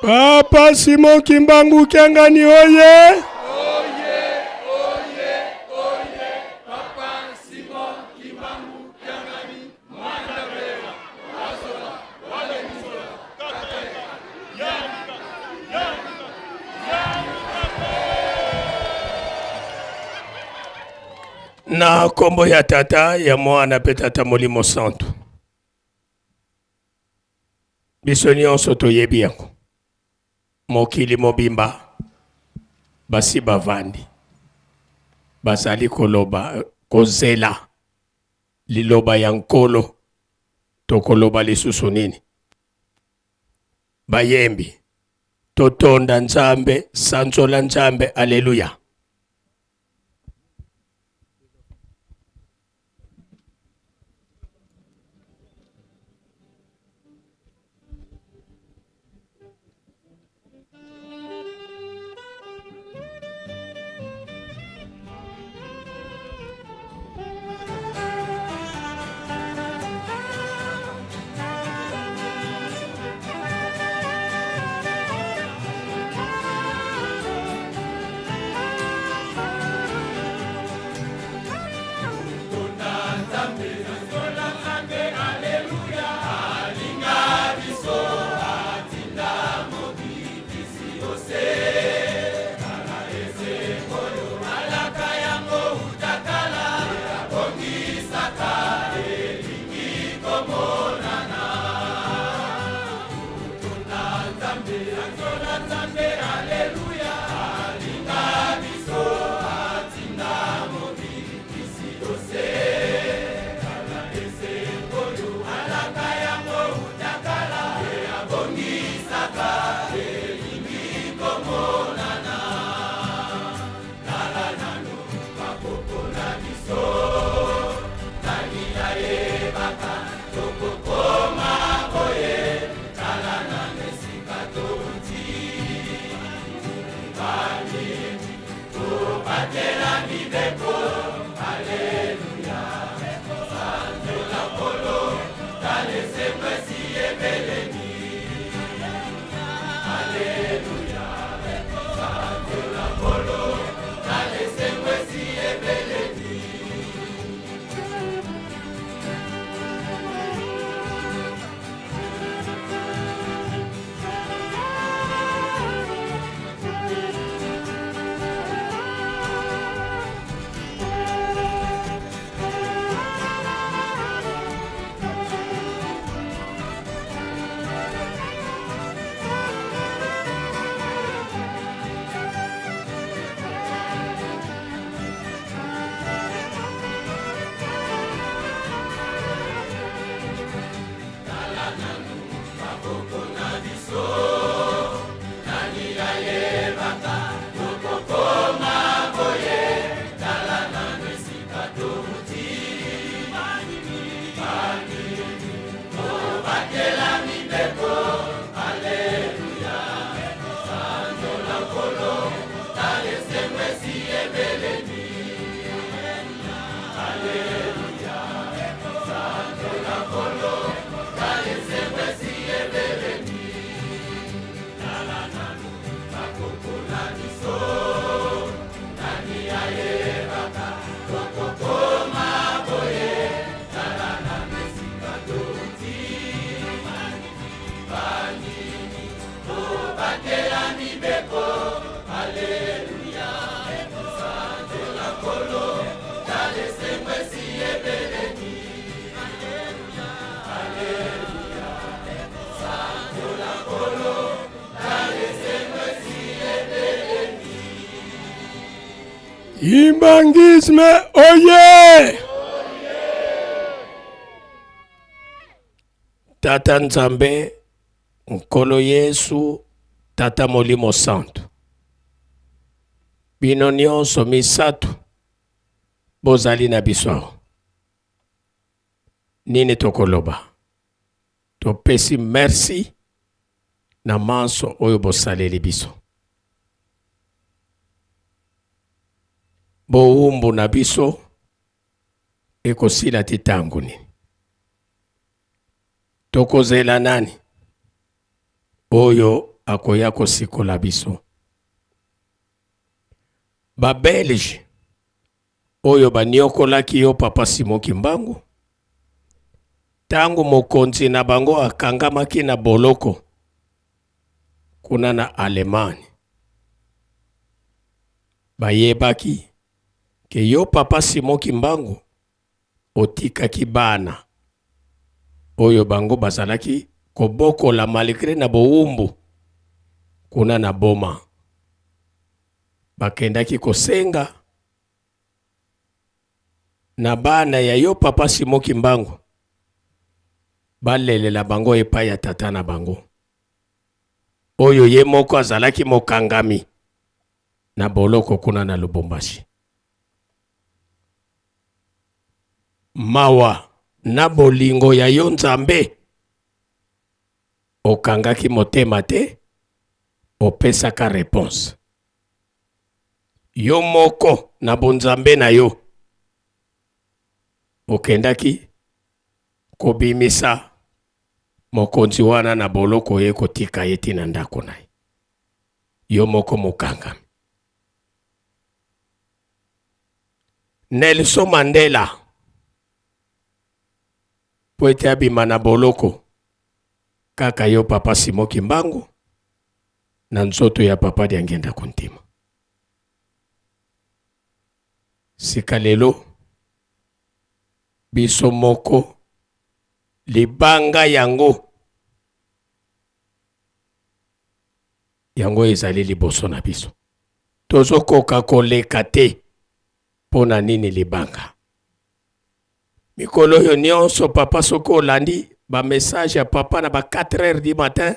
Papa Simon Kimbangu Kiangani oye! Oye, oye, oye, Papa Simon Kimbangu Kiangani, Mwanda Vera, Azola, Wale Mizola, Kateka, Yamuka, Yamuka, Yamuka. Na kombo ya tata ya mwana pe tata Molimo Santo. Biso nyonso toyebi yango. Mokili mobimba basi bavandi basali koloba kozela liloba ya nkolo tokoloba lisusu nini bayembi totonda Nzambe sanzola Nzambe aleluya. Imbangisme oye! Tata Nzambe, Nkolo Yesu, Tata Molimo Santo. Bino nyonso misatu bozali na biso. Nini tokoloba? Topesi merci na manso oyo bosaleli biso. Boumbu na biso ekosila titangu nini. Tokozela nani? Oyo akoya kosikola biso. Ba Belge oyo baniokolaki yo Papa Simon Kimbangu, tango mokonzi na bango akangamaki na boloko kuna na Allemagne, bayebaki ke yo Papa Simon Kimbangu otikaki bana oyo bango bazalaki kobokola malgré na bowumbu kuna na boma. Bakendaki kosenga na bana ya yo Papa Simon Kimbangu balelela bango epai ya tata na bango oyo ye moko azalaki mokangami na boloko kuna na Lubumbashi. Mawa na bolingo ya yo Nzambe okangaki motema te, opesaka réponse. Yo moko na bonzambe na yo okendaki kobimisa mokonzi wana na boloko ye kotika yeti na ndako na ye. Yo moko mokangami. Nelson Mandela po ete abima na boloko kaka yo Papa Simon Kimbangu na nzoto ya Papa Diangenda Kuntima. Sika lelo biso moko libanga yango ezali liboso na biso. Tozokoka koleka te pona nini libanga. Mikolo yo nyonso Papa soko olandi ba message ya Papa na ba 4h du matin,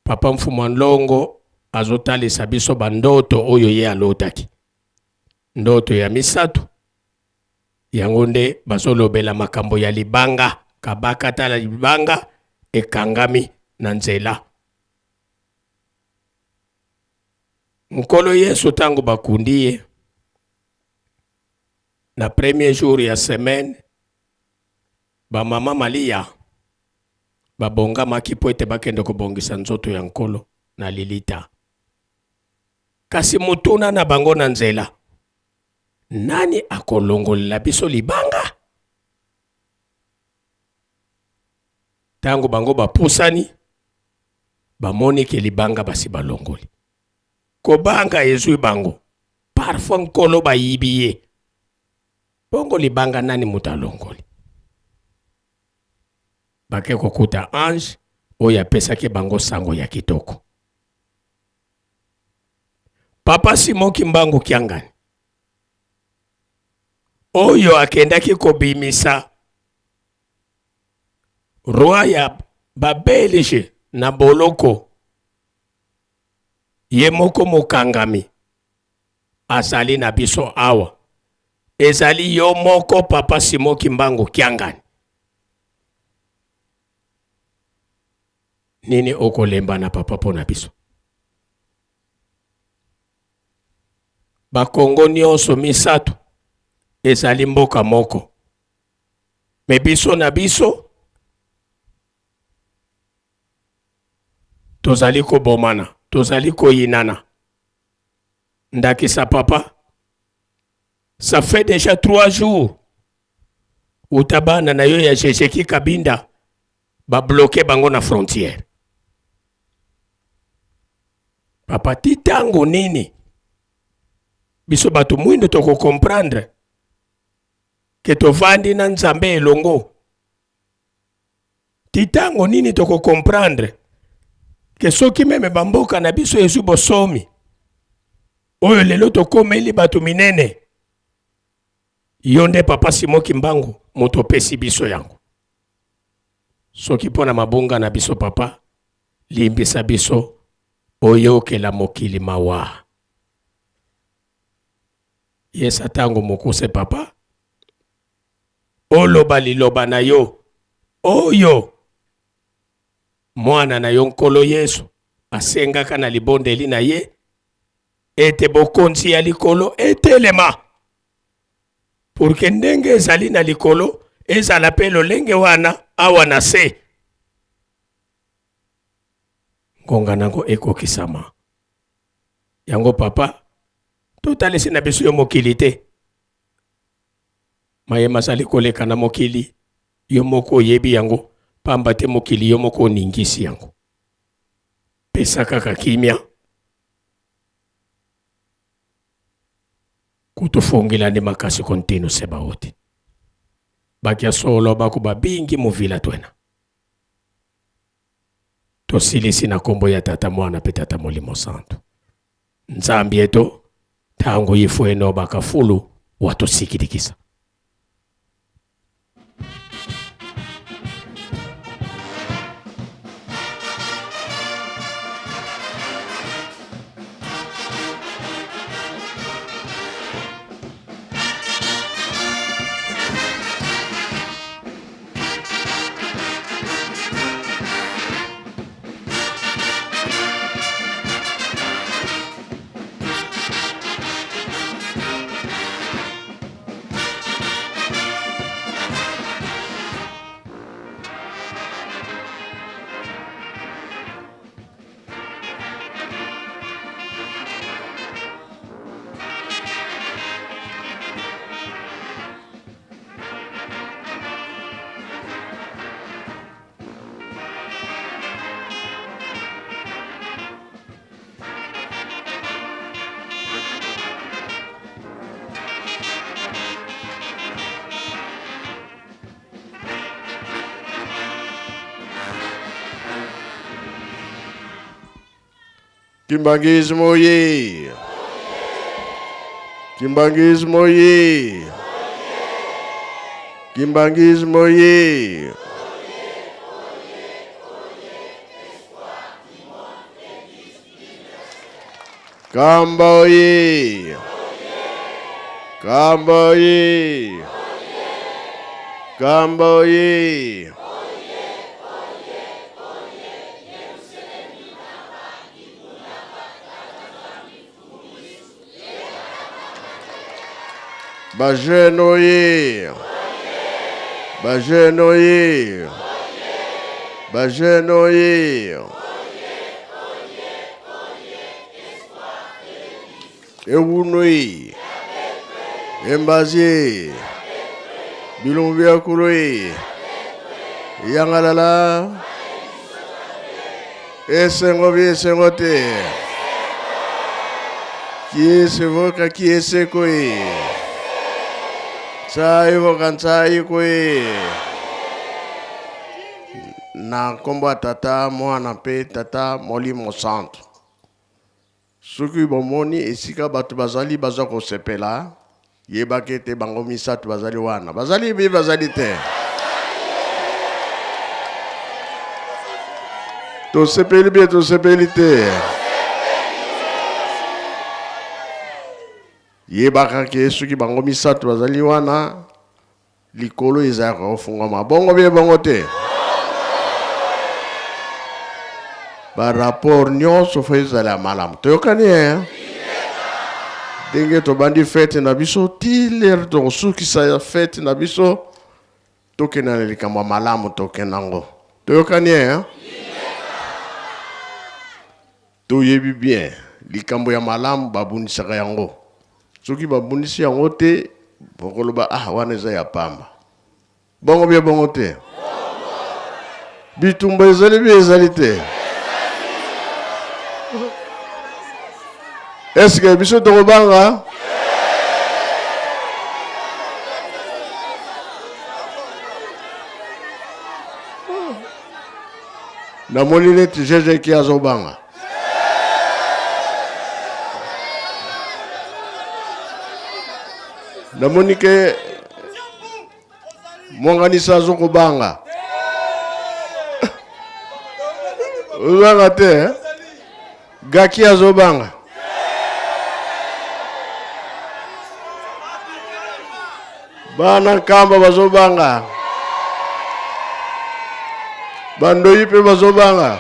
Papa Mfuma Nlongo azotalisa biso bandoto oyo ye alotaki. Ndoto ya misato yango nde bazolobela makambo ya libanga, kabaka tala libanga ekangami na nzela. Nkolo Yesu tango bakundi ye na premier jour ya semaine, ba mama Malia babonga maki po ete bakende kobongisa nzoto ya nkolo na lilita. Kasi mutuna na bango na nzela, nani akolongolela biso libanga? Tango bango bapusani, bamoni ke libanga basi balongoli. Kobanga ezui bango, parfois nkolo bayibiye. Bongo libanga nani mutalongoli? Bake kokuta ange oyo apesaki bango sango ya kitoko. Papa Simon Kimbangu Kiangani oyo akendaki kobimisa roi ya Babelge na boloko, ye moko mokangami azali na biso awa. Ezali yo moko Papa Simon Kimbangu Kiangani. Nini okolemba na papa pona biso? Bakongo nyonso misato ezali mboka moko. Me biso na biso tozali kobomana, tozali koyinana. Ndakisa papa, ça fait déjà 3 jours utabana na yo ya Jejeki Kabinda ba bloqué bango na frontière. Papa, titango nini biso batu mwindo toko comprendre ke tovandi na Nzambe elongo? Titango nini toko comprendre ke soki meme bamboka na biso ezu bosomi oyo lelo tokomeli batu minene? Yonde Papa Simon Kimbangu moto pesi biso yango. Soki pona mabunga na biso papa, limbisa biso oyo ke la mokili mawa. Yesa tango mokuse papa, oloba liloba na yo oyo mwana na yo nkolo Yesu asengaka na libondeli na ye ete bokonzi ya likolo etelema. Porque ndenge ezali na likolo ezala pe lolenge wana awa na se. ngonga nango ekokisama. Yango papa, totalisi na biso yo mokili te. Mayema azali koleka na mokili, yo moko oyebi yango, pamba te mokili yo moko oningisi yango. Pesa kaka kimia. Kutufungila ni makasi kontinu seba oti. Bakia solo baku babingi muvila twena. Tosilisi na kombo ya tata mwana pe tata Molimo Santo. Nzambi eto, tango yifueno bakafulu watu sikidikisa. Kimbangismo ye. Kimbangismo ye. Kimbangismo ye. Kambo ye. Kambo ye. Kambo ye. Bajenoye. Bajenoye. Bajenoye. Ewunoi. Embazie. Bilumbia kuroi. Yangalala. Esengobi sengote. Qui se voka qui ese koi. Sai vokantsai koi. Na komba tata mwana pe tata Molimo Santo. Soki bomoni esika batu bazali baza kosepela yebake te bango misatu bazali wana. Bazali bi bazali te. To sepeli bi to sepeli te. Yebaka ke soki bango misatu bazali wana likolo ezaka ofungama. Bongo bi bongo te. Ba rapport nyonso fezala malam. Toyokani Denge to bandi fete na biso tiler to suki sa fete na biso tokena likamba malamu tokenango. Toyokani Toyebi bien likambo ya malamu babunisaka yango. Soki babunisi yango te bokoloba wana eza ya pamba. Bongo bien bongo te. Bitumba ezali bi ezali te. Est-ce que biso tokobanga? Namoni neti jeje ki azobanga. Namoni ke monganisa azokobanga. Uzanga te gaki azobanga. Bana kamba bazobanga. Bandoyi pe bazobanga.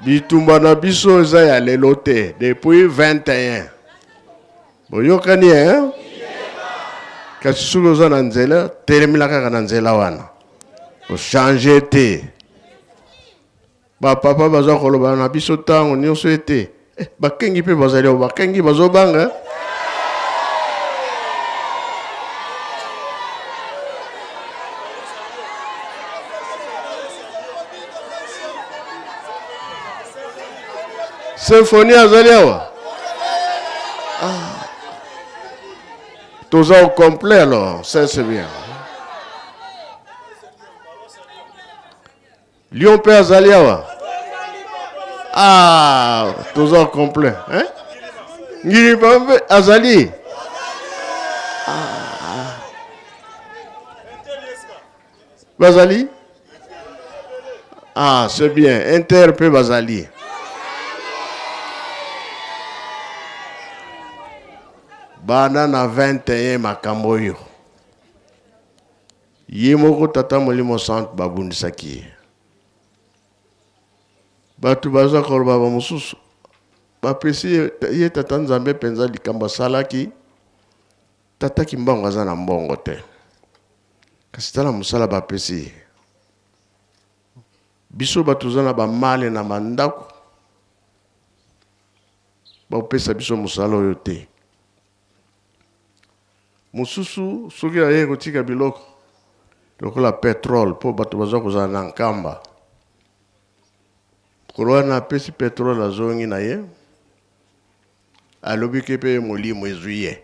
Bitumba na biso eza ya lelo te depuis 21. Boyokani kasi soki oza na nzela telemela kaka na nzela wana ochange te bapapa bazwa koloba na biso ntango nyonso ete bakengi mpe bazali awo bakengi bazobanga symphonie azali awa toza au complet alors ça c'est bien Lion mpe azali awa toza au complet hein ngiripa mpe azali bazali c'est bien Inter mpe bazali bana na 21 makambo oyo ye moko tata molimo centre babundisaki ye bato baza koloba bamosusu bapesi ye tata nzambe mpenza likambo asalaki tata kimbango aza na mbongo te kasi tala mosala bapesi ye biso bato oza na bamale na bandako bapesa biso mosala oyo te mosusu soki aye kotika biloko lokola petrole mpo bato baza kozala na nkamba kolo wana apesi petrole azongi na ye alobi ke mpe molimo ezwi ye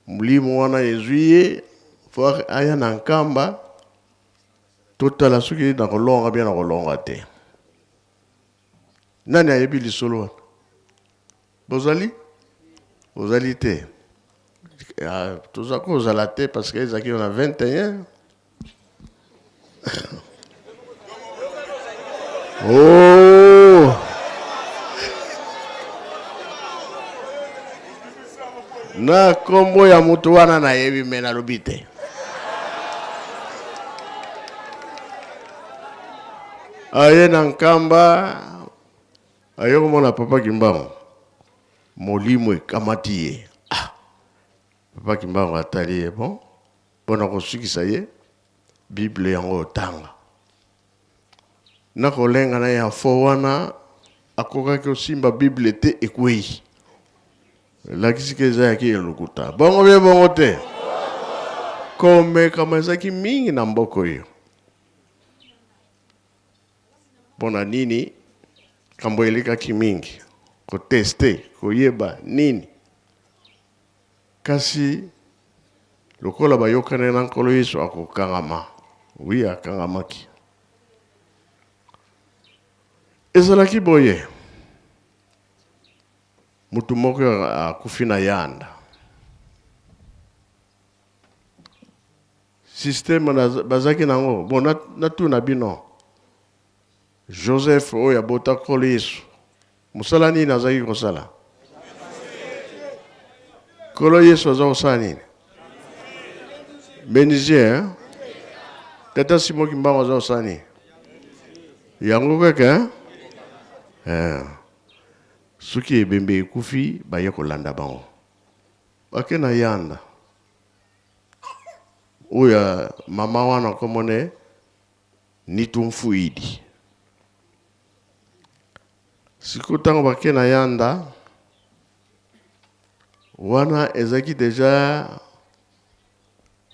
molimo wana ezwi ye fo aya na nkamba totala soki na kolonga bia na kolonga te nani ayebi lisolo wana bozali te toza kozala te parce que ezalaki na 21 na kombo ya moto wana nayebi me nalobi te aye na nkamba aye komona papa Kimbango molimo ekamati ye papa Kimbango atali ye bon mpona kosukisa ye bible yango otanga na kolenga na ya fo wana akokaki osimba bible te ekwei lakisi ke ezalaki elokuta bongo bie bongo te komekama ezalaki mingi na mboko oyo mpona nini kambo elekaki mingi koteste koyeba nini kasi lokola bayokane na nkolo Yesu akokangama wi akangamaki ezalaki boye mutu moko akufi na yanda systeme bazaki nango bon natuna bino Joseph oyo abota nkolo Yesu mosala nini azalaki kosala nkolo Yesu aza kosala nini bénisien tata Simon Kimbango aza kosala nini yango kaka soki ebembe ekufi baye kolanda bango bake na yanda oyo mama wana komone nitumfuidi siko tango bake na yanda wana ezaki deja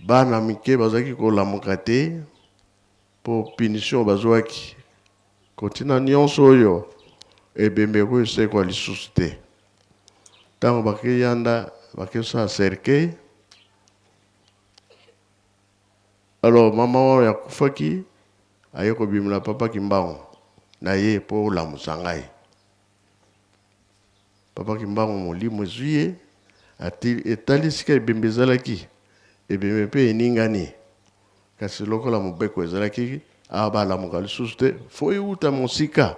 bana mike bazaki kolamuka te po punition bazwaki kontina nyonso oyo ebembe ko esekwa lisusu te tango bake yanda bake sa cercueil alors mama wana yakufaki aye kobimela papa Kimbango na ye po olamusa ngai papa Kimbango molimo ezwi ye etali sika ebembe ezalaki ebembe mpe eningani kasi lokola mobeko ezalaki abalamuka lisusu te fo euta mosika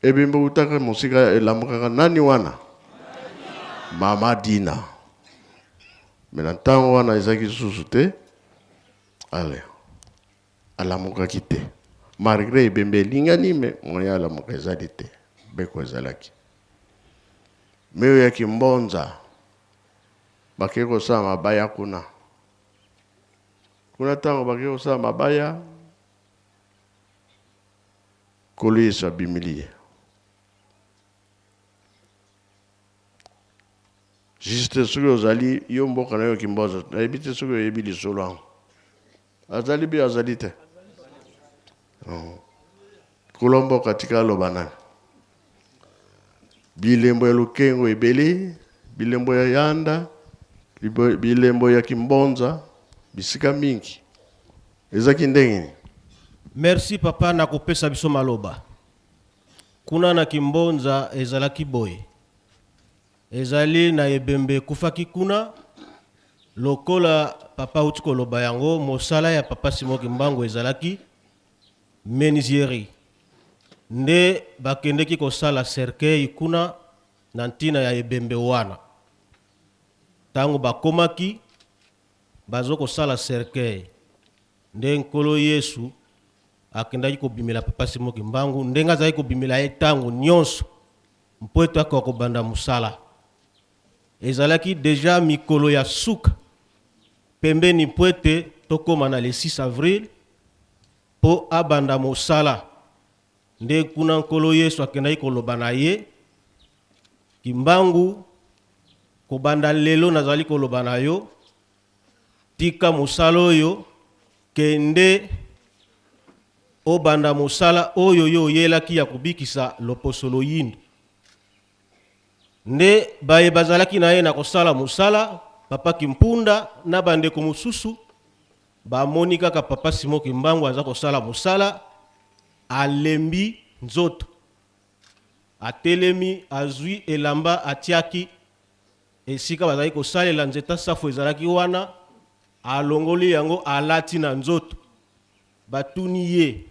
ebembe utaka mosika elamukaka nani wana mama Dina mena ntango wana ezalaki lisusu te ale alamukaki te malgré ebembe elingani me moya alamuka ezali te beko ezalaki me oyo yaki mbonza bake kosala mabaya kuna. Kuna ntango bake kosala mabaya, Nkolo Yesu abimili ye. Juste soki ozali yo mboka na yo Kimboza, nayebi te soki oyebi lisolo yango. Azali bi azali te. Nkolo mboka tika aloba nani. Bilembo ya Lukengo ebele, bilembo ya Yanda, bilembo ya Kimbonza, bisika mingi. Ezaki ndenge. Merci papa na kopesa biso maloba. Kuna na Kimbonza ezalaki boye. Ezali na ebembe kufaki kuna. Lokola papa utiko loba yango mosala ya papa Simon Kimbangu ezalaki menuiserie. Nde bakendeki kosala cercueil kuna na ntina ya ebembe wana. Tango bakomaki bazo kosala cercueil. Nde Nkolo Yesu akendaki kobimela papa Simon Kimbangu ndenga azali kobimela ye tango nyonso mpoeto akobanda musala. Ezalaki deja mikolo ya suka pembeni mpoete tokoma na le 6 avril po abanda musala. Nde kuna Nkolo Yesu akendaki koloba na ye Kimbangu kobanda lelo nazali koloba na yo tika musala oyo kende obanda musala oyo yo yelaki ya kubikisa loposolo yindu. Nde baye bazalaki na ye na kosala musala papa Kimpunda na bandeko mosusu bamoni kaka papa Simon Kimbangu aza kosala musala alembi nzoto atelemi azwi elamba atiaki esika bazali kosalela nzeta safu ezalaki wana alongoli yango alati na nzoto batuni ye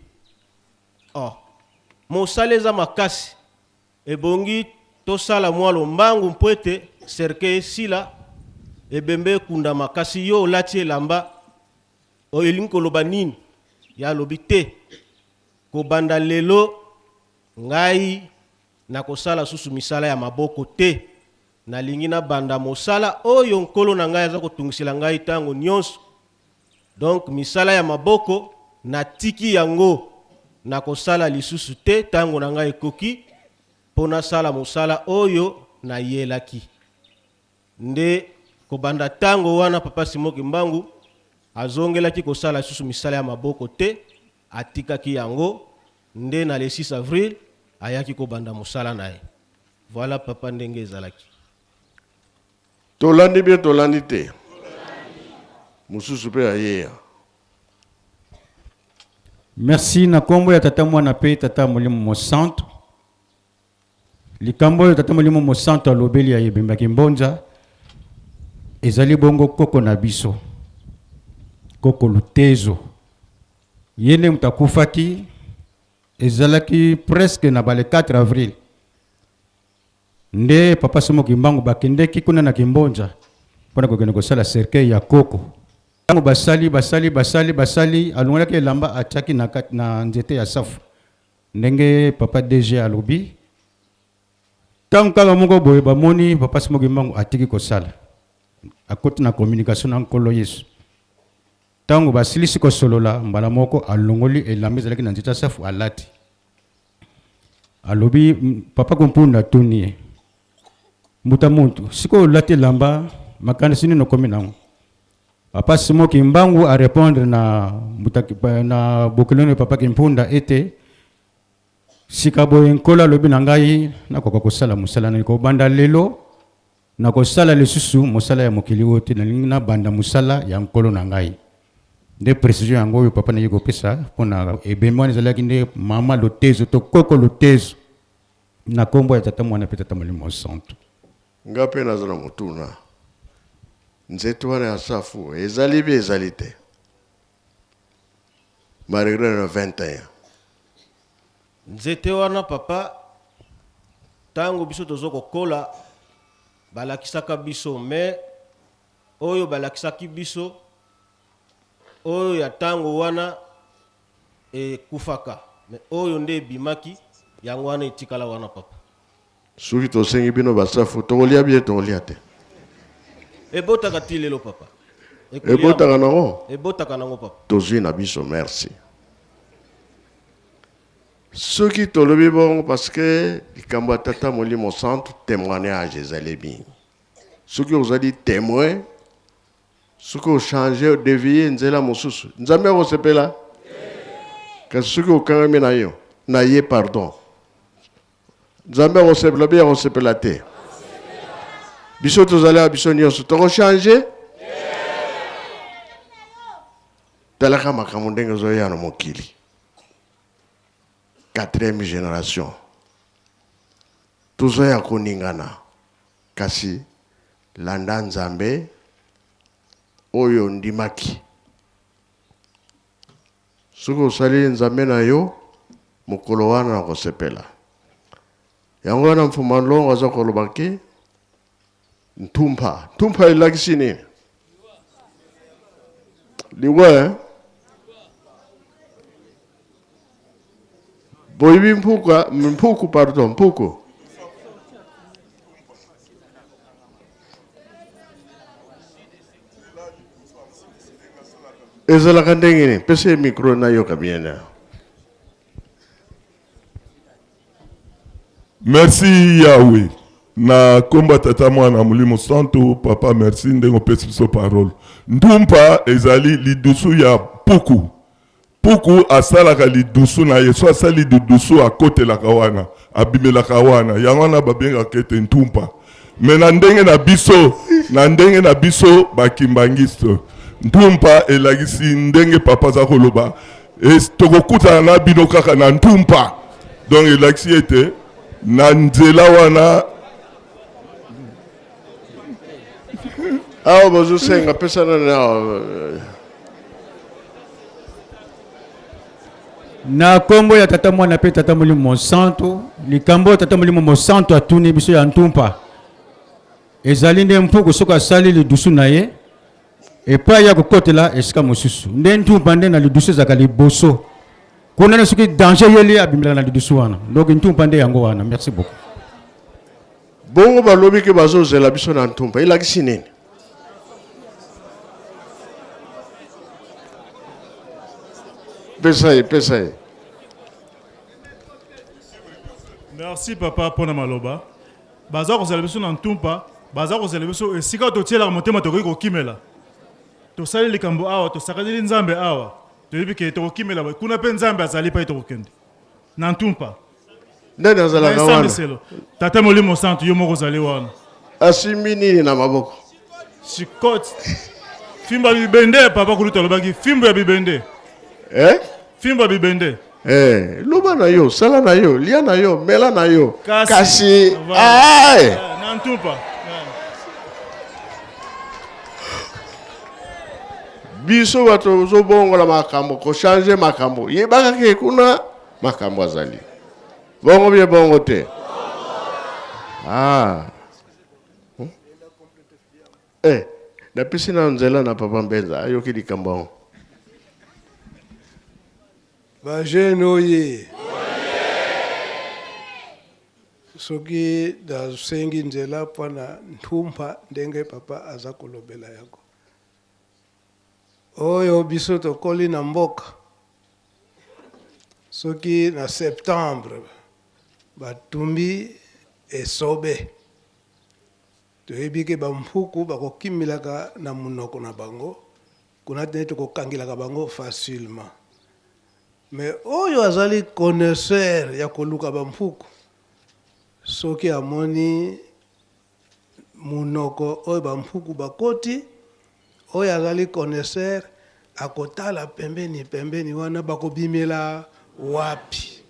mosala eza makasi ebongi tosala mwa lombangu mpoete cercueil esila ebembe kunda makasi yo olati elamba oyelingi koloba nini ya lobi te kobanda lelo ngai na kosala susu misala ya maboko te nalingi na banda mosala oyo Nkolo na ngai aza kotungisela ngai tango nyonso. Donc misala ya maboko na tiki yango na kosala lisusu te tango na ngai ekoki pona sala mosala oyo na yelaki. Nde kobanda tango wana papa Simon Kimbangu azongelaki kosala lisusu misala ya maboko te atikaki yango. Nde na le 6 avril ayaki kobanda mosala na ye. Voilà papa ndenge ezalaki. Tolandi bien tolandi te. Mususu pe ayeya. Merci na kombo ya tata mwana pe tata molimo mo centre. Likambo ya tata molimo mo centre lobeli ya yebemba Kimbonza. Ezali bongo koko na biso. Koko lutezo. Yene mutakufaki ezalaki presque na bale 4 avril. Nde papa Simon Kimbangu bakendeki kuna na Kimbonza pona kokende kosala cercueil ya koko. Tango basali alongolaki elamba atiaki na nzete ya safu. Ndenge papa DG alobi tango kaka moko boye bamoni papa Simon Kimbangu atiki kosala akoti na communication na Nkolo Yesu. Tango basilisi kosolola mbala moko alongoli elamba ezalaki na nzete ya safu alati. Alobi papa Kumpunda tuni muta muntu siko lati lamba makanisi nino komi nango. Papa Simon Kimbangu a répondre na bokilone papa Kimpunda ete sika boye Nkolo lobi na ngai na kosala musala na ko banda lelo na kosala lisusu musala ya mokili wote na banda musala ya Nkolo na ngai. De précision yango yo papa na yiko pesa pona ebemwana ezalaki nde mama lotezo to koko lotezo na kombo ya tata mwana pe tata molimo centre. Ngape nazana mutuna. Nzetu wana ya safu ezali bi ezali te. Malgré le 21. Nzete wana papa tango biso tozoko kola balakisaka biso me oyo balakisaki biso oyo ya tango wana kufaka me oyo nde bimaki yango wana etikala wana papa. Soki tosengi bino basafu tokolia bien tokolia te. ebotaka ti lelo papa. ebotaka nango Ebotaka nango papa. tozwi na biso merci soki tolobi bongo parce que likambo ya tata molimo santu témoignage ezali mingi soki ozali témoin soki ochange devie nzela mosusu nzambe akosepela kasi soki okangami na yo na ye pardon nzambe akosepela bi akosepela te biso tozali ya biso nyonso tokochange talaka makambo ndenge ezoya na mokili 4e génération tozoya koningana kasi landa nzambe oyo ndimaki soki osali nzambe na yo mokolo wana na kosepela yango wana mfuma longo aza koloba ke ntumpa elakisi nini liwa boyibi mpuku pardon mpuku ezalaka ndenge nini pese micro nayoka bien. Merci Yahweh. Na komba tata mwana mulimo santo papa merci ndengo pesi biso parole. Ndumpa ezali lidusu ya puku. Puku asalaka lidusu na yeso asali lidusu akotelaka wana abimelaka wana yango wana babenga kete ntumpa. Me na ndenge na biso bakimbangisto. Ntumpa elagisi ndenge papa za koloba. Tokokuta na bino kaka na ntumpa. Donc elagisi ete na nzela wana awa bazosenga pesana na kombo ya tata mwana pe tata molimo santo likambo ya tata molimo santo atuni biso ya ntumpa ezali nde mpuku soki asali lidusu na ye epai ya kokotela esika mosusu nde ntumpa nde na lidusu ezalaka liboso kuna na soki danger yeli abimelaka na lidusu wana donc ntumpa nde yango wana. Merci beaucoup. bongo balobi ke bazozela biso na ntumpa elakisi nini pesa ye. Merci papa pona maloba. Baza kozela biso na ntumpa, baza kozela biso esika totiela motema tokoki kokimela. Tosali likambo awa, tosakali nzambe awa. Toyebi ke tokokimela kuna pe nzambe azali pa tokokende. Na ntumpa. Ndani azalaka wana. Tata molimo santo yo moko zali wana. Asimi nini na maboko? Shikot. Fimba bibende papa kuluta lobaki fimbo ya bibende. Fimba bibende. Loba na yo, sala na yo, lia na yo, mela na yo. Kasi. Nantupa. Biso bato zobongo la makambo, ko changer makambo. Yebaka ke kuna makambo azali. Bongo bie bongo te. Na pisi na nzela na papa Mbenza, ayoki likambo. Bajene oye. Soki da sengi nzela pana ntumpa ndenge papa aza kolobela yako. Oyo biso tokoli na mboka. Soki na septembre batumbi esobe. Toyebi ke bampuku bakokimilaka na munoko na bango. Kuna tene tokokangilaka bango facilement. Mais oyo azali connaisseur ya koluka bampuku soki amoni munoko oyo bampuku bakoti oyo azali connaisseur akotala pembeni wana bakobimela wapi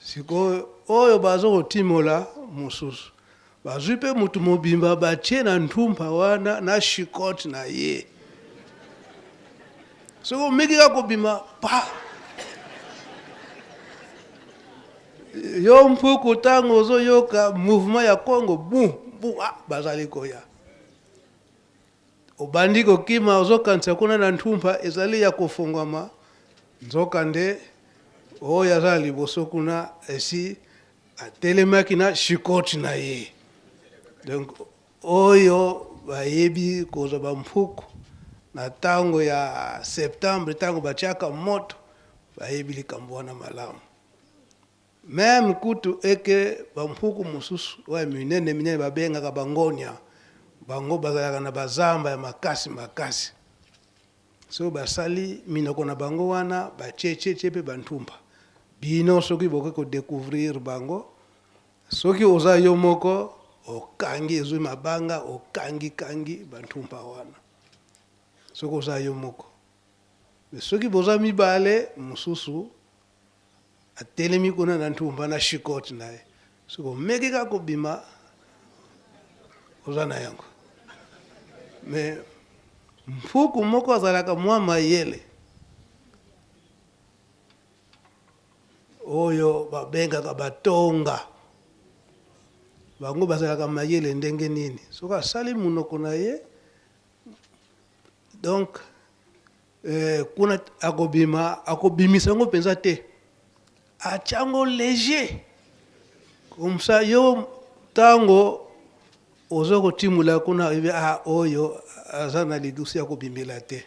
siko oyo bazo kotimola mususu bazwi pe mutu mobimba batie na ntumpa wana na shikoti na ye soko miki kakobima pa yo mpuku tango ozoyoka mouvement ya Congo bu bazali koya obandi kokima ozokanisa kuna na ntumpa ezali ya kofungwama nzoka nde oyo azali liboso kuna esi atelemaki na shikoti na ye donc oyo bayebi kozwa bampuku na ntango ya septembre ntango batiaka moto bayebi likambo wana malamu. Meme kutu eke bampuku mosusu oyo minene minene babengaka bangonia, bango bazalaka na bazamba ya makasi makasi. So basali minoko na bango wana bachecheche pe bantumba. Bino soki boke ko découvrir bango, soki oza yo moko okangi ezwi mabanga okangi bantumba wana. Soki oza yo moko. Soki boza mibale mususu atelemi kuna na ntumba na shikoti naye. Soki omeki kako bima oza na yango. Me mpuku moko azalaka mwa mayele oyo babengaka batonga. Bango bazalaka mayele ndenge nini. Soki asali munoko na ye, donc kuna akobimisa yango mpenza te, achango léger comme ça yo tango ozo kotimula kuna oyo aza na lidusi ya kobimela te.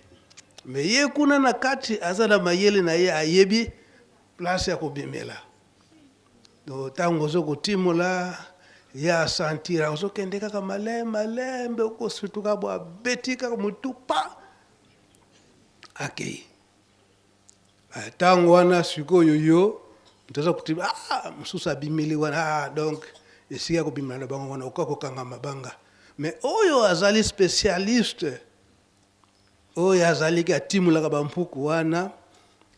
Me ye kuna na kati aza na mayele na ye ayebi place ya kobimela. Do tango ozo kotimula ya sentira ozo kende kaka malembe okosituka bo abeti kaka mutu pa akei. Tango wana sikoyo yo mtoza kutima mususu abimeli wana donc esika kobimela na bango wana okakokanga mabanga. Mais oyo azali spécialiste oyo azali ki atimulaka bampuku wana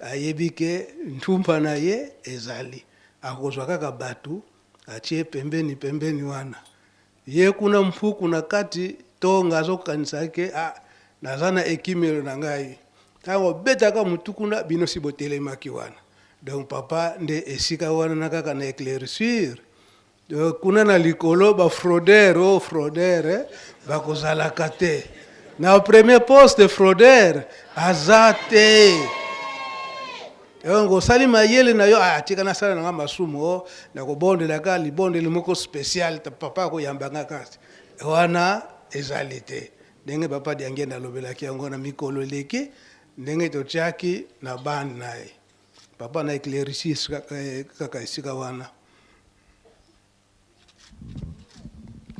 ayebi ke ntumpa na ye ezali akozwa kaka batu atie pembeni wana. Ye kuna mpuku na kati tonga azokanisa ke naza na ekimelo na ngai. Tango betaka mutu kuna bino si botelemaki wana. Donc papa nde esika wana na kaka na éclaircir. Kuna na likolo ba fraudeur bakozalaka te. Na premier poste de fraudeur azate. Ngo sali mayele na yo atika na sala na masumu na ko bondela ka libondeli moko spécial ta papa ko yambanga kasi. Wana ezalite. Ndenge papa diangenda lobelaki yango na mikolo leki ndenge tochaki na band nae. Papa na éclaircir kaka esika wana.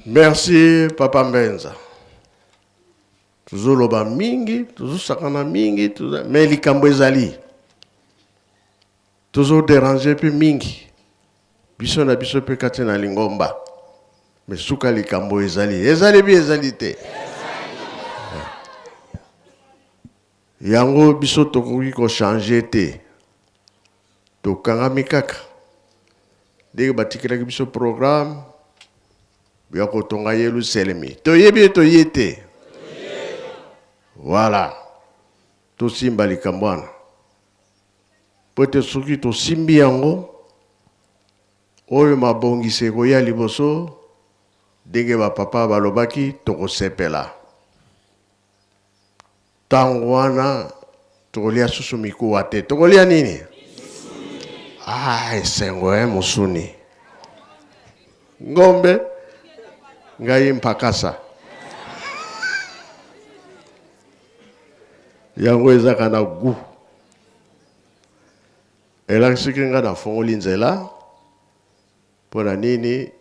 Merci Papa Mbenza. Tuzoloba mingi, tuzosakana mingi, mais likambo ezali. Tuzo déranger pe mingi. Biso na biso pe kati na lingomba. Mais suka likambo ezali. Ezali bi ezali te. Yango biso tokoki ko changer te. Tokanga mikaka. Dès que batikira biso programme Biako tonga yelu selemi. Toyebi to yete. Voilà. To simba likambwana. Pote suki to simbi yango. Oyo mabongi seko ya liboso. Denge ba papa balobaki toko sepela. Tangwana tokolia susumiku wate. Tokolia nini? Esengo musuni. Ngombe ngai mpakasa. Yango ezaka na gu. Elakisiki nga na fongoli nzela. Pona nini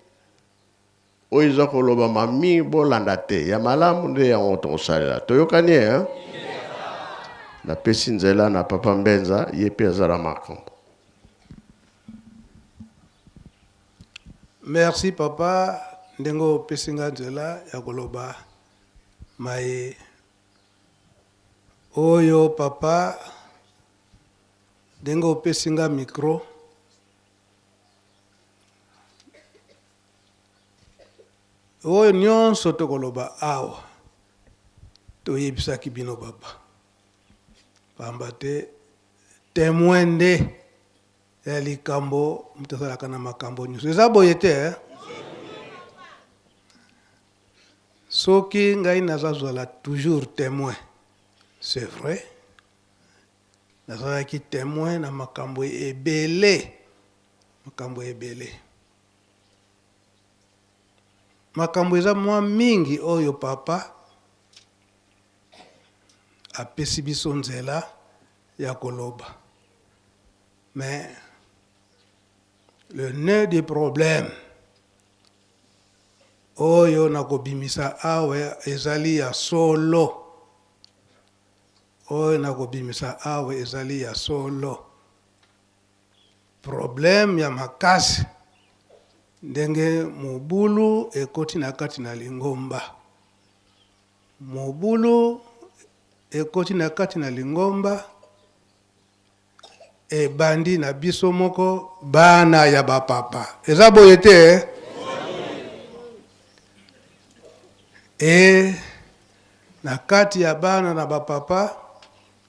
oyo eza koloba mami bolanda te. Ya malamu nde yango tokosalela. Toyokani na pesi nzela na Papa Mbenza ye pe azala makambo. Merci papa. Ndengo pesinga nzela ya koloba mai oyo papa ndengo pesinga micro oyo nyonso tokoloba awa toyebisaki bino baba pamba te témoin nde ya likambo mutasalaka na makambo nyonso eza boye te soki ngai nazazwala toujours témoin, c'est vrai. Nazalaki témoin na makambo ebele. Makambo ebele. makambo eza mwa mingi oyo papa apesi biso nzela ya koloba. Mais le nœud des problèmes oyo nakobimisa awe ezali ya solo. Oyo nakobimisa awe ezali ya solo. Problème ya makasi ndenge mobulu ekoti na kati na lingomba. Mobulu ekoti na kati na lingomba ebandi na biso moko bana ya bapapa. Eza boye te na kati ya bana na bapapa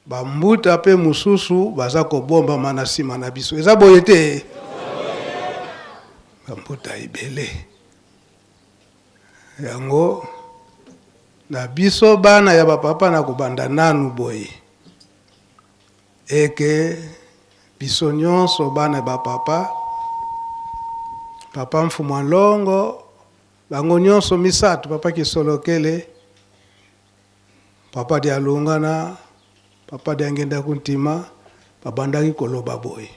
bambuta pe mususu baza kobomba mana nsima na biso. Eza boye te bambuta ibele. Yango na biso bana ya bapapa na kobanda nanu boye eke biso nyonso bana ya bapapa, papa Mfumwa Longo, bango nyonso misato, papa Kisolokele, papa Dialungana, papa Diangenda Kuntima, babandaki koloba boye.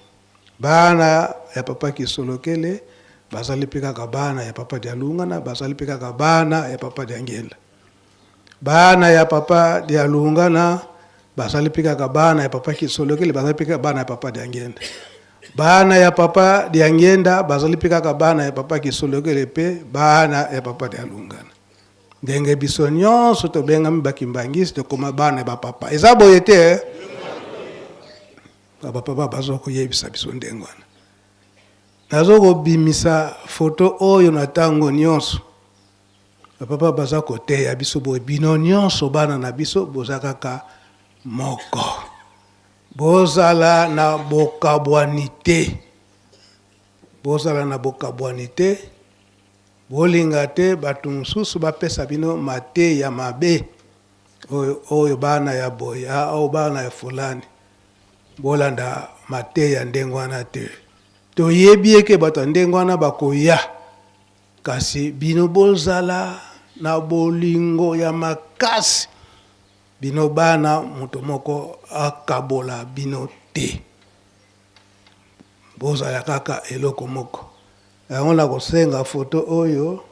Bana ya papa Kisolokele bazali pika kabana ya papa Dialungana, bazali pika kabana ya papa Diangenda. Bana ya papa Dialungana bazali pika kabana ya papa Kisolokele, bazali pika kabana ya papa Diangenda. Bana ya papa Diangenda bazali pika kabana ya papa Kisolokele pe bana ya papa Dialungana. Ndenge biso nyonso to benga mibakimbangisi to koma bana ya papa. Eza boye te papa bazoko yebisa biso ndengwana. Nazoko bimisa foto oyo na tango nyonso. Papa baza kote ya biso boye bino nyonso bana na biso bozakaka moko. Bozala na bokabwanite. Bozala na bokabwanite. Bolinga te batu mususu bapesa bino mate ya mabe. Oyo bana ya boya o bana ya fulani. Bolanda mate ya ndengwana te. To yebieke batu ndengwana bakoya. Kasi bino bozala na bolingo ya makasi. Bino bana mutu moko akabola bino te. Bozala kaka eloko moko. On a kosenga photo oyo.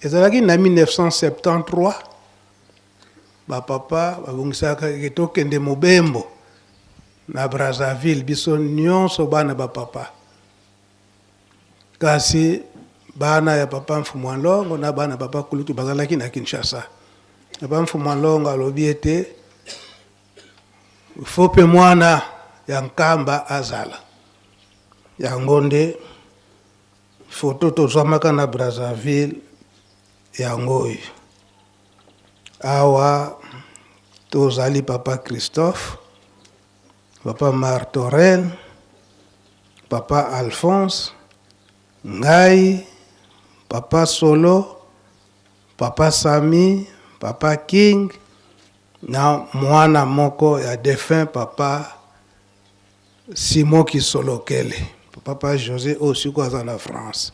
Ezalaki na 1973. Ba papa babungisaka ketokende Mobembo na Brazzaville biso nyonso bana ba papa. Kasi bana ya papa Mfumwa Longo na bana papa Kulutu bazalaki na Kinshasa. Papa Mfumwa Longo alobi ete fope mwana ya nkamba azala. Yango nde photo tozwamaka na Brazzaville yango oyo. Awa tozali papa Christophe, papa Martorel, papa Alphonse, ngai, papa Solo, papa Sami, papa King, na mwana moko ya défunt papa Simon Kisolokele. Papa José aussi dans la France.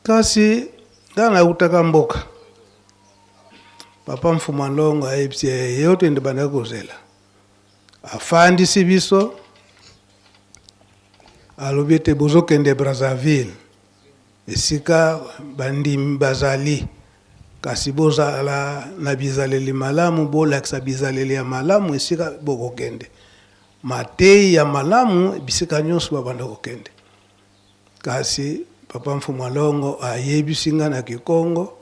Kasi dans la utaka mboka papa Mfumwa Longo aipsi yote ndibana kozela afandi sibiso alobi te bozokende Brazzaville esika bandimi bazali kasi bozala na bizaleli malamu bolakisa bizaleli ya malamu esika bokokende matei ya malamu bisika nyonso babanda kokende. Kasi papa Mfumwa Longo ayebisinga na Kikongo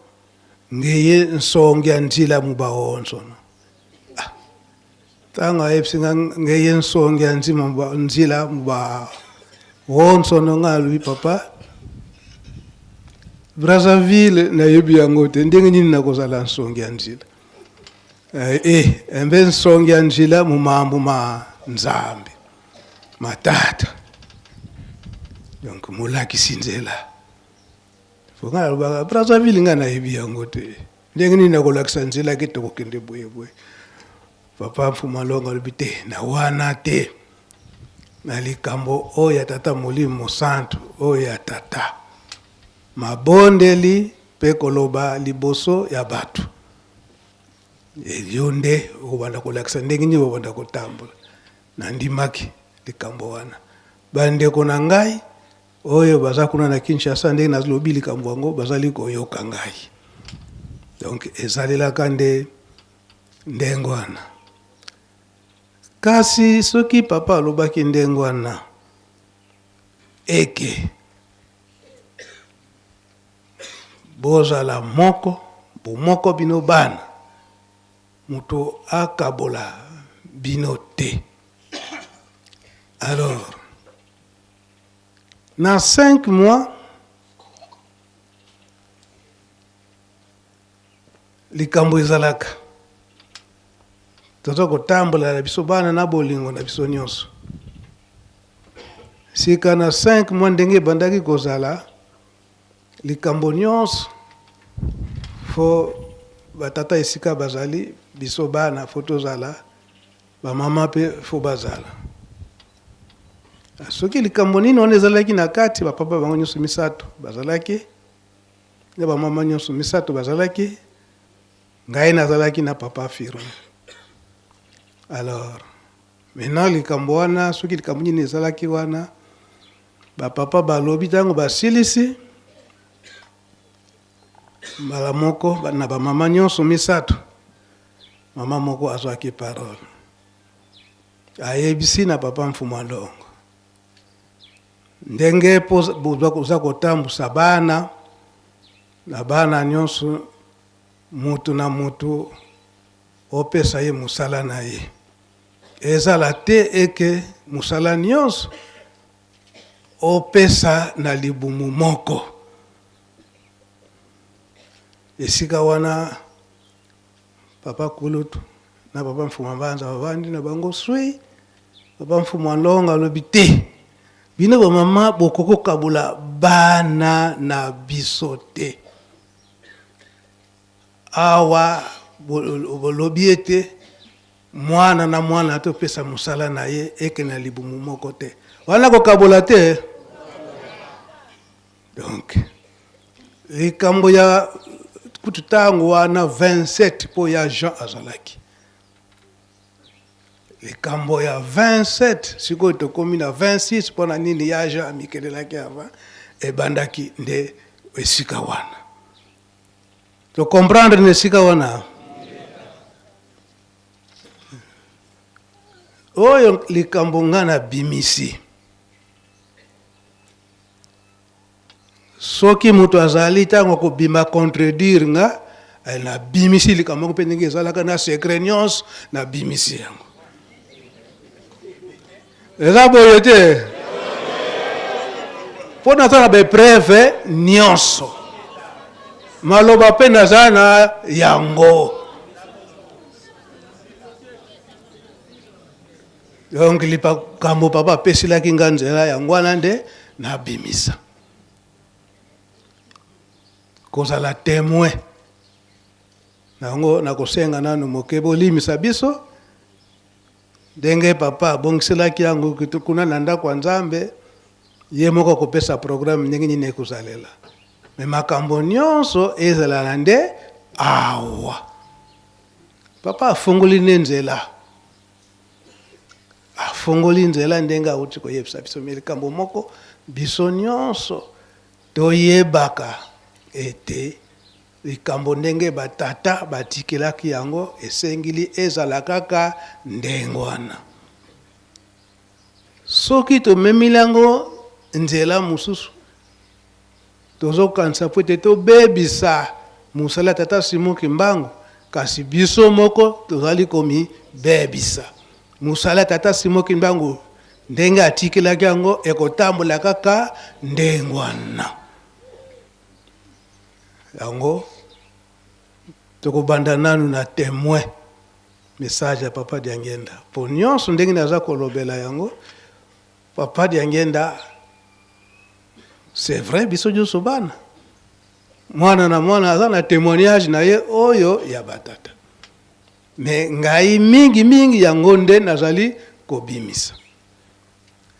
ngeye nsongi ya nzila mubaonzo. Tanga ayebisinga ngeye nsongi ya nzila mubaonzo ngalubi papa Brazzaville na yebi yango te ndenge nini nakozala nsongi ya nzila. Embe nsongi ya nzila mu mambo ma Nzambe matata donc mulaki sinzela fonga luba Brazzaville ngana yebi yango te ndenge nini nakolakisa nzela ke tokokende boye boye papa Mfumwa Longo alibite na wana te na likambo oyo ya tata Molimo Santu oyo ya tata mabondeli mpe koloba liboso ya bato eyo nde okobanda kolakisa ndenge nini bobanda kotambola na ndimaki likambo wana bandeko na ngai oyo baza kuna na Kinshasa ndenge nazolobi likambo yango bazali koyoka ngai donc ezalelaka nde ndenge wana kasi soki papa alobaki ndenge wana eke bozala moko bomoko bino bana muto akabola bino te. Alors na 5 mois likambo ezalaka toza kotambola na biso bana na bolingo na biso nyonso sika na 5 mois ndenge ebandaki kozala likambo nyonso fo batata esika bazali biso bana fo tozala bamama mpe fo bazala soki likambo nini wana ezalaki na kati bapapa bango nyonso misato bazalaki na bamama nyonso misato bazalaki ngai nazalaki na papa Firme. Alors maintenant likambo wana soki likambo nini ezalaki wana bapapa balobi ntango basilisi mbala moko na bamama nyonso misato mama moko azwaki parole ayebisi na papa Mfuma Ndongo ndenge boza kotambusa bana na bana nyonso mutu na mutu opesa ye musala na ye ezala te eke musala nyonso opesa na libumu moko esika wana papa Kulutu na papa Mfuma Mbanza bavandi na bango swi papa Mfuma Ndongo alobi te bino bamama bokoko kabula bana na biso te awa bolobi ete mwana na mwana atopesa musala na ye eke na libumu moko te wana kokabola te. Donc likambo ya kututango wana 27 po ya Jean azalaki likambo ya 27 sikoyo tokomi na 26 mpona nini ya Jean amikelelaki ava ebandaki nde esika wana to comprendre na esika wana oyo likambo nga na bimisi soki mutu azali ntango kobima contredire nga na bimisi likambo mpe ndenge ezalaka na secret nyonso na bimisi yango eza boye te mpo naza na bepreve nyonso maloba mpe naza na yango. Donc likambo papa apesilaki nga nzela yango wana nde nabimisa kozala témoin nango nakosenga nanu moke bolimisa biso ndenge papa abongiselaki yango kuna na ndako ya Nzambe ye moko kopesa programme ndenge nini ekozalela me makambo nyonso ezala na nde awa papa afungoli ne nzela afungoli nzela ndenge auti koyebisa biso me likambo moko biso nyonso toyebaka ete likambo ndenge batata batikelaki yango esengili ezala kaka ndenge wana soki tomemili yango nzela mosusu tozokanisa po ete tobebisa mosala tata Simon Kimbangu kasi biso moko tozali komi bebisa mosala tata Simon Kimbangu ndenge atikelaki yango ekotambola kaka ndenge wana yango tokobanda nanu na témoin message ya papa Diangenda po nyonso ndenge naza kolobela yango papa Diangenda c'est vrai biso nyonso bana mwana na mwana aza na témoignage na ye oyo ya batata me ngai mingi yango nde nazali kobimisa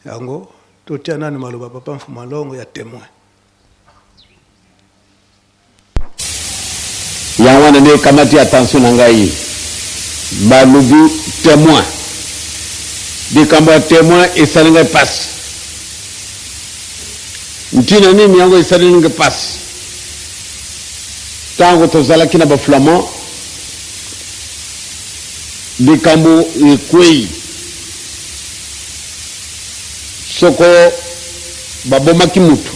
yango totia nani maloba papa Mfumalongo ya témoin. Yawana ne kamati attention na ngai balubi témoin de kamba témoin esalinga passe ntina nini yango esalinga passe tango tozalaki na baflamand de kambo ekwei soko babomaki mutu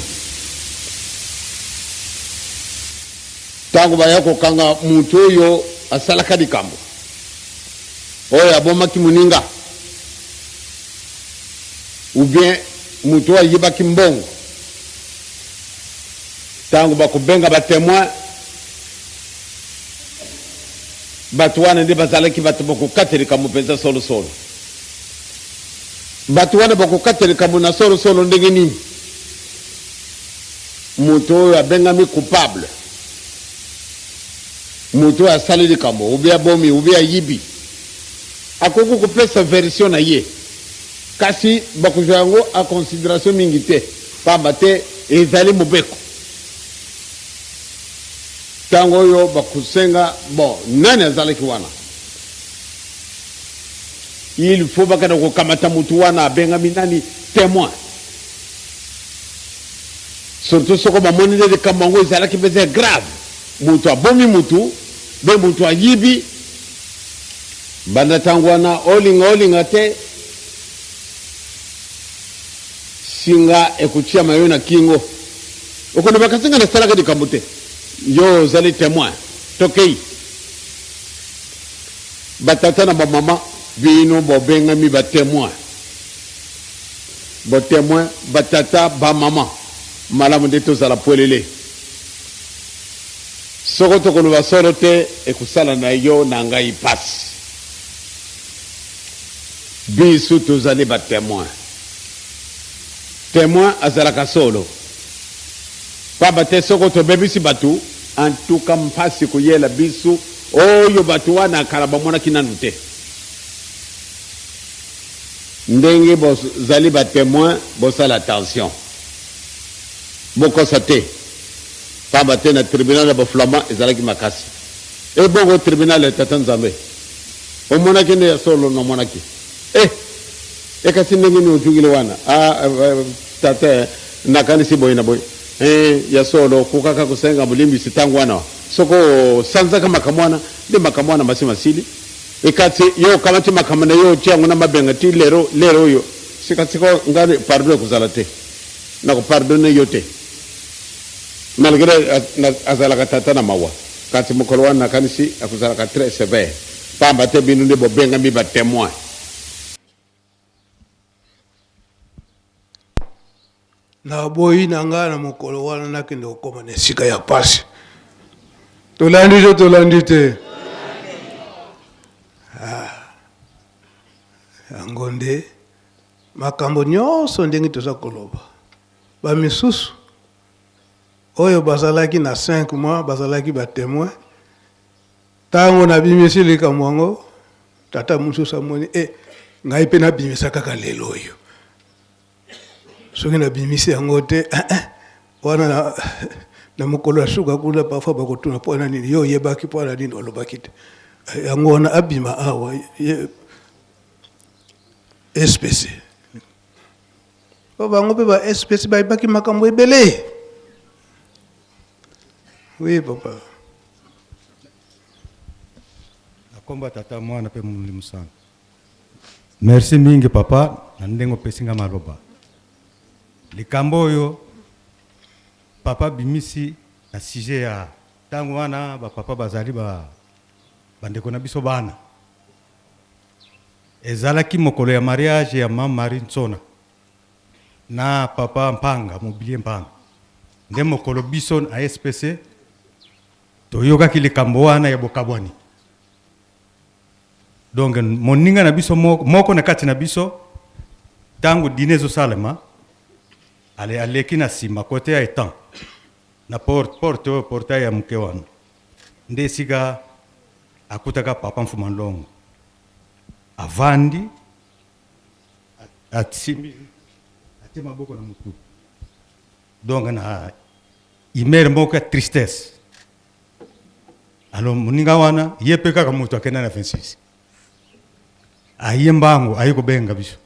tango baya kokanga mutu oyo asalaka likambo oyo abomaki muninga ou bien mutu ayibaki mbongo tango bakubenga batémoin batu wana nde bazalaki batu bakokateleka mpenza solosolo batu wana bakokateleka na solosolo ndenge nini mutu oyo abengami coupable mutu asali likambo ubi abomi ubi ayibi akoki kopesa version na ye kasi bakozwa yango a considération mingi te pamba te ezali mobeko tango oyo bakusenga bon nani azalaki wana il faut bakana kokamata mutu wana abengami nani témoin surtout soko bamoni nde likambo yango ezalaki mpenza grave mutu abomi mutu be mutu ayibi banda tango wana olinga te singa ekutia mayo na kingo okono bakasenga na salaka likambo te yo ozali témoin tokei batata na bamama bino bobengami batémoin botémoin batata bamama malamu nde tozala pwelele soko tokoloba solo te ekusala na yo na ngai pasi biso tozali batémoin témoin azalaka solo pamba te soko tobebisi batu antuka mpasi kuyela biso oyo batu wana akala bamonaki nanu te ndenge bozali batémoin bosala attention bokosa te pamba te na tribunal ya baflamand ezalaki makasi ebongo tribunal ya tata nzambe omonaki nde ya solo nomonaki ekasi ndenge ni ojungile wana tata nakanisi boye na boye ya solo kukaka kusenga mulimbisi tangu wana soko sanzaka makamwana nde makamwana masi masili ekati yo kamati makamana yo changu na mabenga ti lero yo sikatiko ngari pardon kuzala te na ko pardonner yo te malgré azala tata na mawa kati mukolo wana kanisi akuzala ka très sévère pamba te binu nde bobenga mi ba témoin na boyi na nga na mokolo wana nakende kokoma na esika ya pasi tolandi te yango nde makambo nyonso ndenge toza koloba bamisusu oyo bazalaki na 5 mois bazalaki batémoin ntango nabimisi likambo yango tata mosusu amoni ngai mpe nabimisa kaka lelo oyo soki nabimisi yango te wana na mokolo ya suka kuna parfois bakotuna mpona nini yo oyebaki mpona nini olobaki te yango wana abima awa espèce po bango mpe ba espèce bayebaki makambo ebele. Oui papa. Nakomba tata mwana pe mulimu sana. Merci mingi papa na ndengo pesinga maloba. Likambo oyo papa bimisi na sujet ya tangu wana ba papa bazali bandeko na biso bana. Ezalaki mokolo ya mariage ya mama Marie Ntsona na papa Mpanga Mobilier Mpanga. Nde mokolo biso na SPC toyokaki likambo wana ya bokabwani. Donc moninga na biso moko na kati na biso tangu dinezo salema aleki na sima kote ya etan na portail ya mke wana nde sika akutaka papa Mfumalongo avandi atimi te maboko na mutu. Donc na imere mboka tristesse. Alors muninga wana yepe kaka mutu akenda na 26. Aye mbangu aye kubenga biso.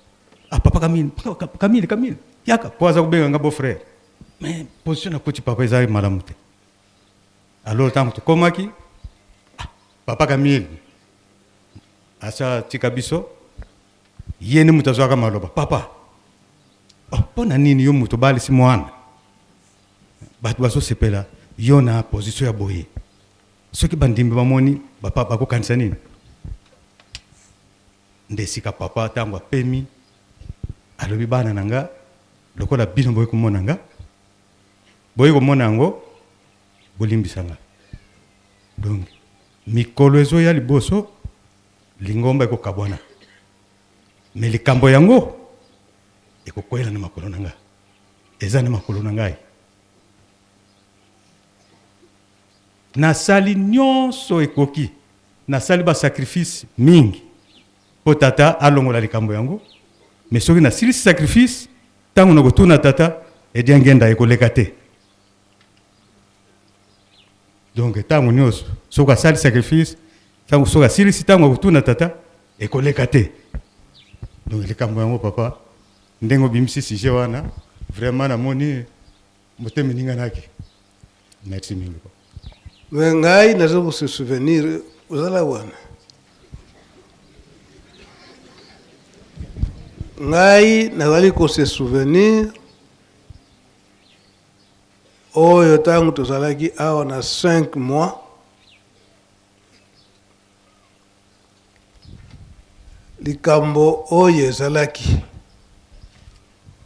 Ah papa Camille. Yaka poza kubenga ngabo frère. Mais position na kuti papa ezali malamu te. Alors tangu tukomaki papa Camille asa tika biso yene mutazwaka maloba papa pona nini yo mutu bali si mwana batu baso sepela yo na position ya boye soki bandimbi bamoni bapa bakokanisa nini ndesika papa tangu apemi alobi bana nanga lokola bino boye komona nga boye komona yango bolimbisanga donc mikolo ezo ya liboso lingomba ekokabwana me likambo yango ekokwela na makolo na ngai eza na makolo na ngai nasali nyonso ekoki nasali basacrifice mingi po tata alongola likambo yango me soki nasilisi sacrifice ntango na kotuna tata edi angenda ekoleka te donc ntango nyonso soki asali sacrifice ntango soki asilisi ntango akotuna tata ekoleka te donc likambo yango papa ndenge obimisi sujet wana vraiment namoni motema eninganaki merci mingi papa. Me ngai naza kose souvenir ozala wana ngai nazali kose souvenir oyo ntango tozalaki awa na 5 mois likambo oyo ezalaki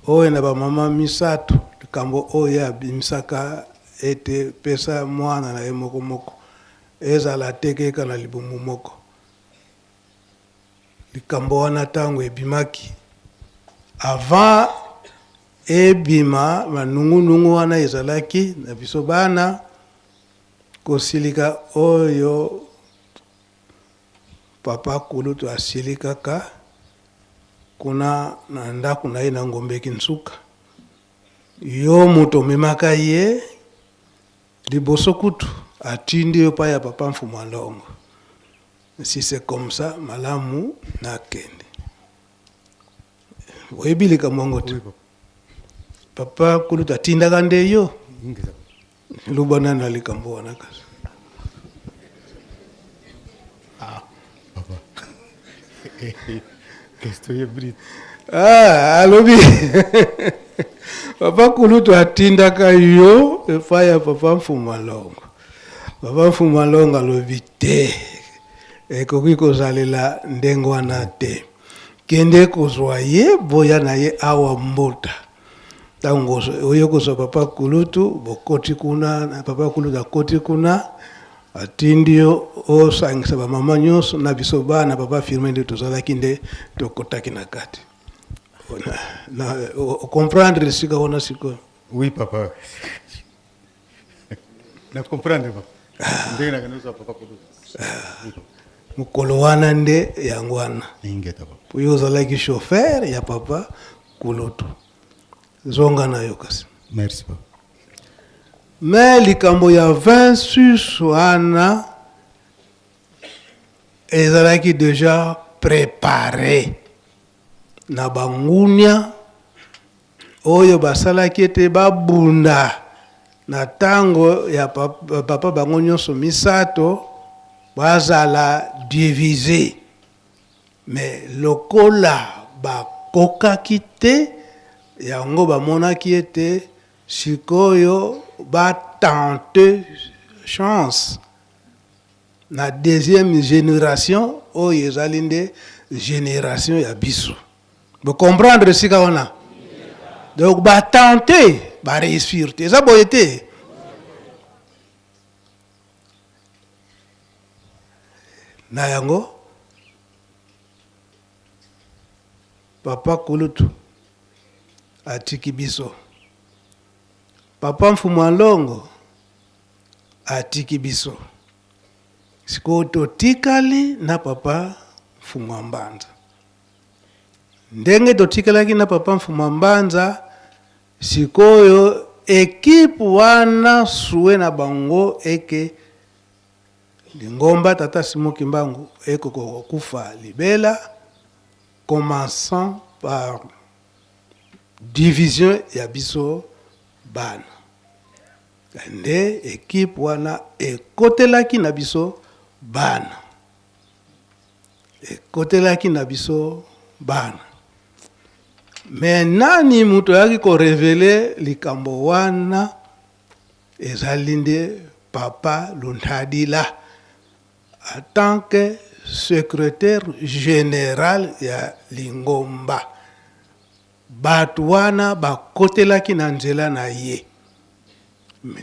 oyo na bamama misato likambo oyo abimisaka ete pesa mwana na ye moko ezala tekeka na libumu moko likambo wana ntango ebimaki avant ebima manungunungu wana ezalaki na biso bana kosilika oyo papa Kulutu asili kaka kuna na ndako na ye na ngombe kinsuka yo moto omemaka ye liboso kutu atindi yo pa ya papa Mfuma Longo. Si c'est comme ça malamu na kende oyebi likambo ngo te papa Kulutu atindaka nde yo lubana na likambo wana kasi alobi papa Kulutu atindaka yo epa ya papa Mfuma Longo. Papa Mfuma Longo alobi te ekoki kozalela ndenge wana te kende kozwa ye boya na ye awa mbota ntango oyo kozwa papa Kulutu bokoti kuna na papa Kulutu akoti kuna atindi yo osangisa bamama nyonso na biso bana papa firme nde tozalaki nde tokotaki na kati comprendre sika wana sikoyo. Oui papa na comprendre papa ndenge na kanisa papa Kulutu mukolo wana nde yango wana ingeta papa po yo ozalaki chauffeur ya papa Kulutu zonga na yo kasi. Merci papa. Mais likambo ya 26 wana ezalaki déjà préparé na bangunia oyo basalaki ete babunda na tango ya papa bango nyonso misato bazala divisé mais lokola bakokaki te yango bamonaki ete sikoyo batente chance na deuxième génération oyo ezali nde génération ya biso bocomprendre sika wana donc batente baréussir te eza boye te na yango papa Kulutu atiki biso papa Mfuma Longo atiki biso sikoyo totikali na papa Mfuma Mbanza ndenge totikalaki na papa Mfuma Mbanza sikoyo ekipe wana suwe na bango eke Lingomba tata Simoki Mbangu eko kufa libela, commençant par division ya biso bana. Nde équipe wana ekotelaki na biso bana. Ekotelaki na biso bana. Mais nani muto yaki ko révéler likambo wana ezali nde Papa Luntadila en tant que secrétaire général ya Lingomba. Batu wana bakotelaki na nzela na ye.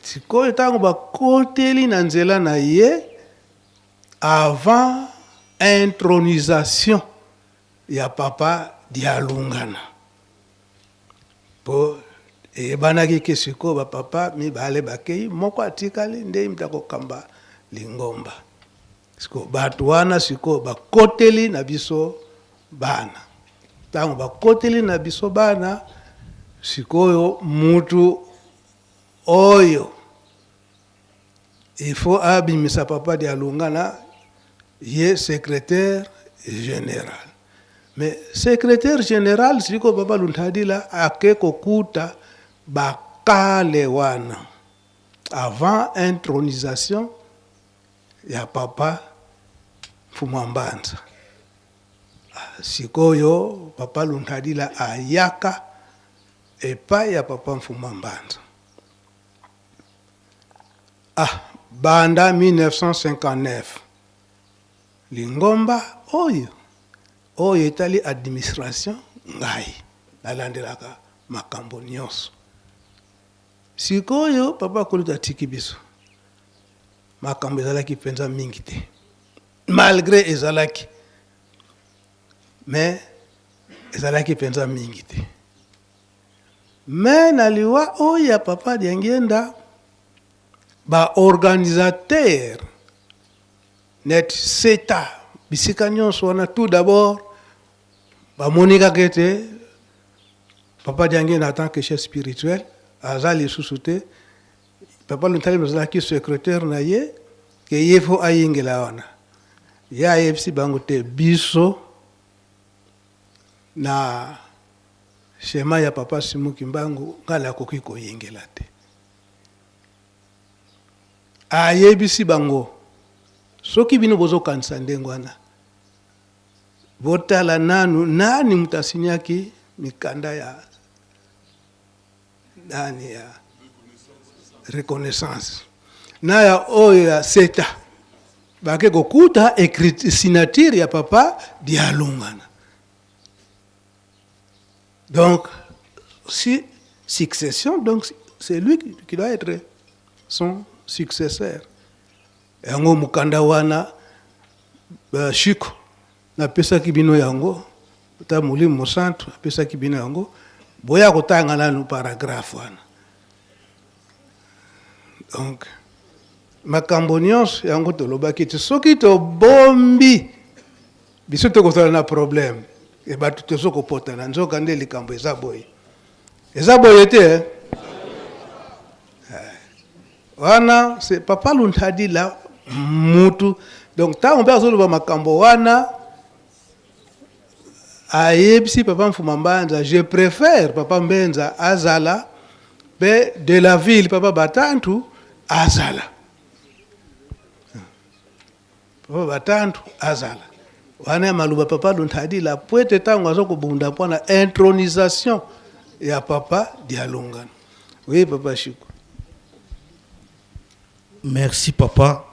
Sikoyo tango bakoteli na nzela na ye avant intronisation ya Papa Dialungana. Po ebanaki ke sikoyo ba papa mibale bakei moko atikali nde mtako kamba Lingomba. Sikoyo batu wana sikoyo bakoteli na biso bana. Tango bakoteli na biso bana sikoyo mutu oyo il faut abimisa Papa Dialungana ye secrétaire général. Mais secrétaire général siko Papa Luntadila ake kokuta bakale wana avant intronisation ya Papa Fumambanza. Sikoyo Papa Luntadila ayaka epai ya Papa Fumambanza. Banda 1959 Lingomba oyo etali administration ngai nalandelaka makambo nyonso. Sikoyo Papa Koluta tiki biso makambo ezalaki penza mingi te, malgré ezalaki, mais ezalaki penza mingi te. Mais naliwa oyo ya Papa Diangenda ba organisateur net seta bisika nyonso wana tout d'abord ba monika kete Papa Diangenda en tant que chef spirituel azali susute Papa Luntadila azalaki secrétaire na ye ke yefo ayingela wana ya yepsi bango te biso na shema ya Papa Simoki Mbangu ngala koki koyingela te. Ayebisi bango soki bino bozo kanisa ndengwana botala nani mutasinyaki mikanda ya nani ya reconnaissance na ya oyo ya seta bake kokuta signature ya Papa Dialungana. Donc si succession, donc c'est lui qui doit être son successeur. Yango mukanda wana shiko na pesa kibino yango ta Mulimo Santu pesa kibino yango boya kotanga nanu paragraphe wana. Donc makambo nyonso yango tolobaki te soki to bombi biso tokosala na problème e batu tozoko pota na nzoka nde likambo eza boye te wana c'est Papa Luntadila mutu. Donc tango mpe azoloba makambo wana ayebisi Papa Mfumambanza je préfère Papa Mbenza azala be de la ville Papa Batantu azala. Papa Batantu azala wana maluba Papa Luntadila poete tango azokobunda mpona intronisation ya Papa Dialungana. Oui Papa Shiko. Merci Papa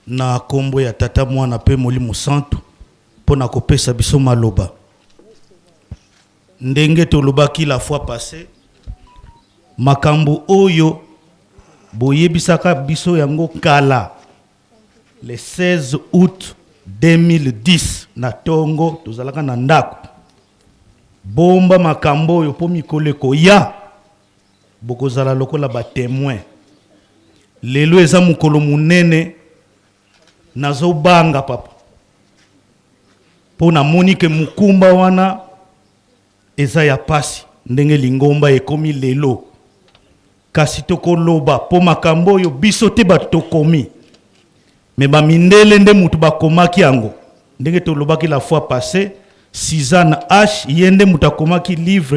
na kombo ya tata mwana pe Molimo Santu pona kopesa biso maloba. Ndenge tolobaki la fois passée makambo oyo boyebisaka biso yango kala le 16 août 2010 na tongo tozalaka na ndako bomba makambo oyo po mikoleko ya bokozala lokola ba témoin. Lelo eza mukolo munene nazobanga Papa po na monike mukumba wana eza ya pasi ndenge lingomba ekomi lelo kasi tokoloba po makambo oyo biso te bato tokomi me bamindele nde mutu bakomaki yango ndenge tolobaki la fois passée Suzanne H ye nde mutu akomaki livre